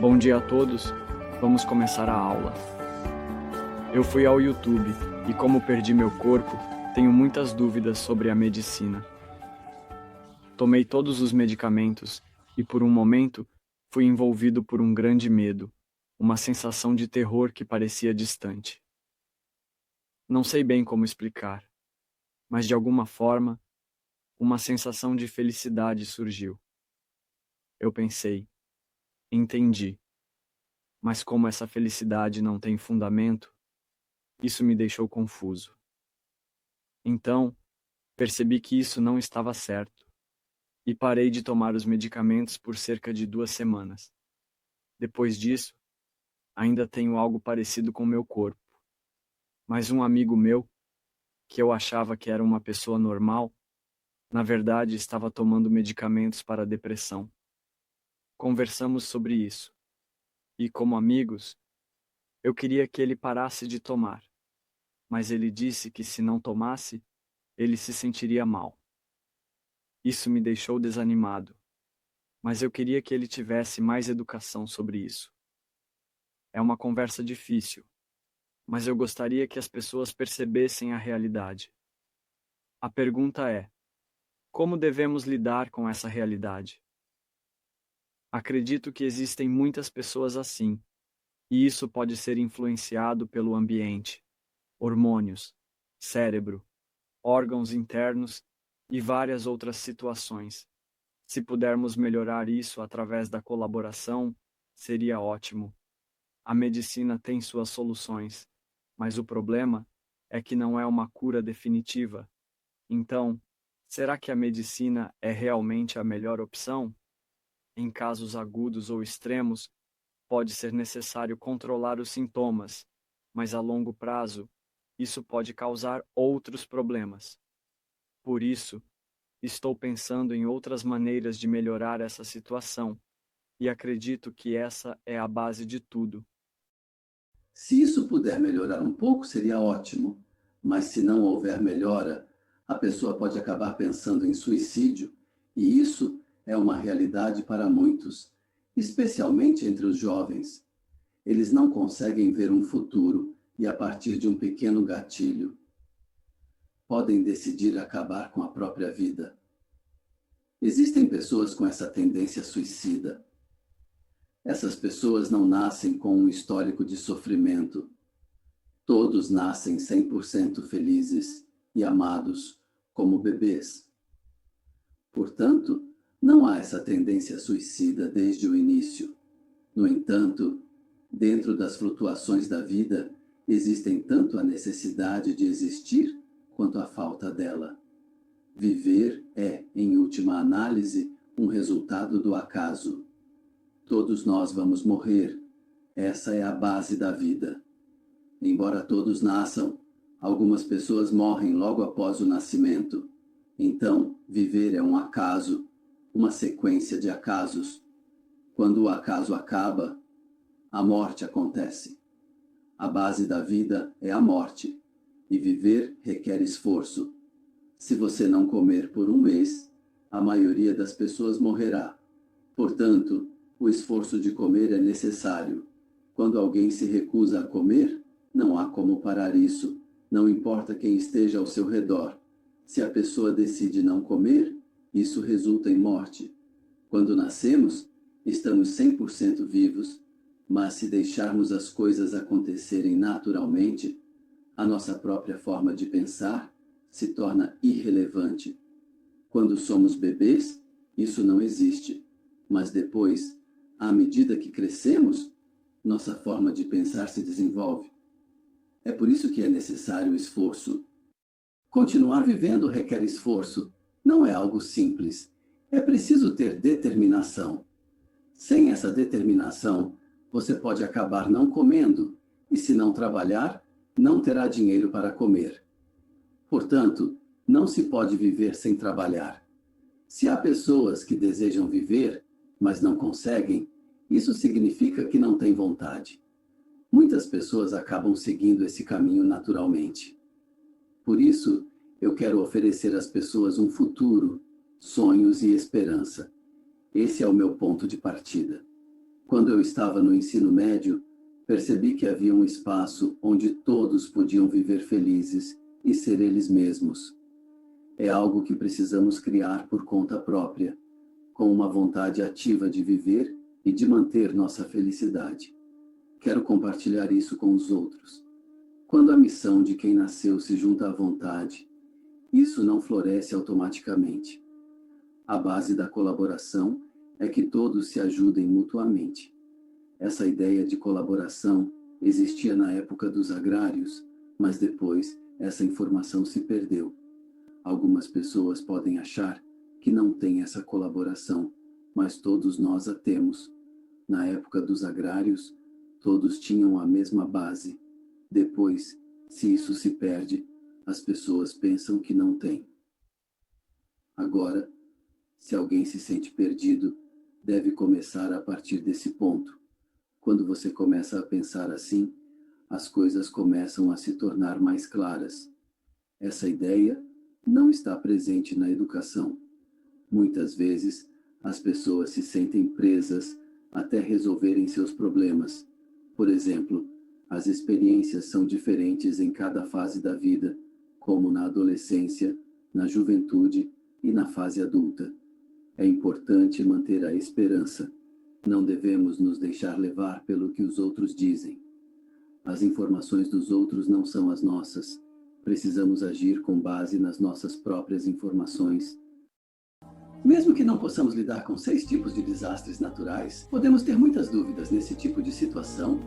Bom dia a todos, vamos começar a aula. Eu fui ao YouTube e, como perdi meu corpo, tenho muitas dúvidas sobre a medicina. Tomei todos os medicamentos e, por um momento, fui envolvido por um grande medo, uma sensação de terror que parecia distante. Não sei bem como explicar, mas de alguma forma, uma sensação de felicidade surgiu. Eu pensei, entendi. Mas como essa felicidade não tem fundamento, isso me deixou confuso. Então, percebi que isso não estava certo e parei de tomar os medicamentos por cerca de 2 semanas. Depois disso, ainda tenho algo parecido com meu corpo, mas um amigo meu, que eu achava que era uma pessoa normal, na verdade estava tomando medicamentos para depressão. Conversamos sobre isso e, como amigos, eu queria que ele parasse de tomar, mas ele disse que se não tomasse, ele se sentiria mal. Isso me deixou desanimado, mas eu queria que ele tivesse mais educação sobre isso. É uma conversa difícil, mas eu gostaria que as pessoas percebessem a realidade. A pergunta é: como devemos lidar com essa realidade? Acredito que existem muitas pessoas assim, e isso pode ser influenciado pelo ambiente, hormônios, cérebro, órgãos internos e várias outras situações. Se pudermos melhorar isso através da colaboração, seria ótimo. A medicina tem suas soluções, mas o problema é que não é uma cura definitiva. Então, será que a medicina é realmente a melhor opção? Em casos agudos ou extremos, pode ser necessário controlar os sintomas, mas a longo prazo, isso pode causar outros problemas. Por isso, estou pensando em outras maneiras de melhorar essa situação, e acredito que essa é a base de tudo. Se isso puder melhorar um pouco, seria ótimo, mas se não houver melhora, a pessoa pode acabar pensando em suicídio, e isso é uma realidade para muitos, especialmente entre os jovens. Eles não conseguem ver um futuro e, a partir de um pequeno gatilho, podem decidir acabar com a própria vida. Existem pessoas com essa tendência suicida. Essas pessoas não nascem com um histórico de sofrimento. Todos nascem 100% felizes e amados como bebês. Portanto, não há essa tendência suicida desde o início. No entanto, dentro das flutuações da vida, existem tanto a necessidade de existir quanto a falta dela. Viver é, em última análise, um resultado do acaso. Todos nós vamos morrer. Essa é a base da vida. Embora todos nasçam, algumas pessoas morrem logo após o nascimento. Então, viver é um acaso, uma sequência de acasos. Quando o acaso acaba, a morte acontece. A base da vida é a morte, e viver requer esforço. Se você não comer por um mês, a maioria das pessoas morrerá. Portanto, o esforço de comer é necessário. Quando alguém se recusa a comer, não há como parar isso, não importa quem esteja ao seu redor. Se a pessoa decide não comer, isso resulta em morte. Quando nascemos, estamos 100% vivos, mas se deixarmos as coisas acontecerem naturalmente, a nossa própria forma de pensar se torna irrelevante. Quando somos bebês, isso não existe, mas depois, à medida que crescemos, nossa forma de pensar se desenvolve. É por isso que é necessário esforço. Continuar vivendo requer esforço. Não é algo simples. É preciso ter determinação. Sem essa determinação, você pode acabar não comendo, e se não trabalhar, não terá dinheiro para comer. Portanto, não se pode viver sem trabalhar. Se há pessoas que desejam viver, mas não conseguem, isso significa que não têm vontade. Muitas pessoas acabam seguindo esse caminho naturalmente. Por isso, eu quero oferecer às pessoas um futuro, sonhos e esperança. Esse é o meu ponto de partida. Quando eu estava no ensino médio, percebi que havia um espaço onde todos podiam viver felizes e ser eles mesmos. É algo que precisamos criar por conta própria, com uma vontade ativa de viver e de manter nossa felicidade. Quero compartilhar isso com os outros. Quando a missão de quem nasceu se junta à vontade, isso não floresce automaticamente. A base da colaboração é que todos se ajudem mutuamente. Essa ideia de colaboração existia na época dos agrários, mas depois essa informação se perdeu. Algumas pessoas podem achar que não tem essa colaboração, mas todos nós a temos. Na época dos agrários, todos tinham a mesma base. Depois, se isso se perde, as pessoas pensam que não tem. Agora, se alguém se sente perdido, deve começar a partir desse ponto. Quando você começa a pensar assim, as coisas começam a se tornar mais claras. Essa ideia não está presente na educação. Muitas vezes, as pessoas se sentem presas até resolverem seus problemas. Por exemplo, as experiências são diferentes em cada fase da vida, como na adolescência, na juventude e na fase adulta. É importante manter a esperança. Não devemos nos deixar levar pelo que os outros dizem. As informações dos outros não são as nossas. Precisamos agir com base nas nossas próprias informações. Mesmo que não possamos lidar com 6 tipos de desastres naturais, podemos ter muitas dúvidas nesse tipo de situação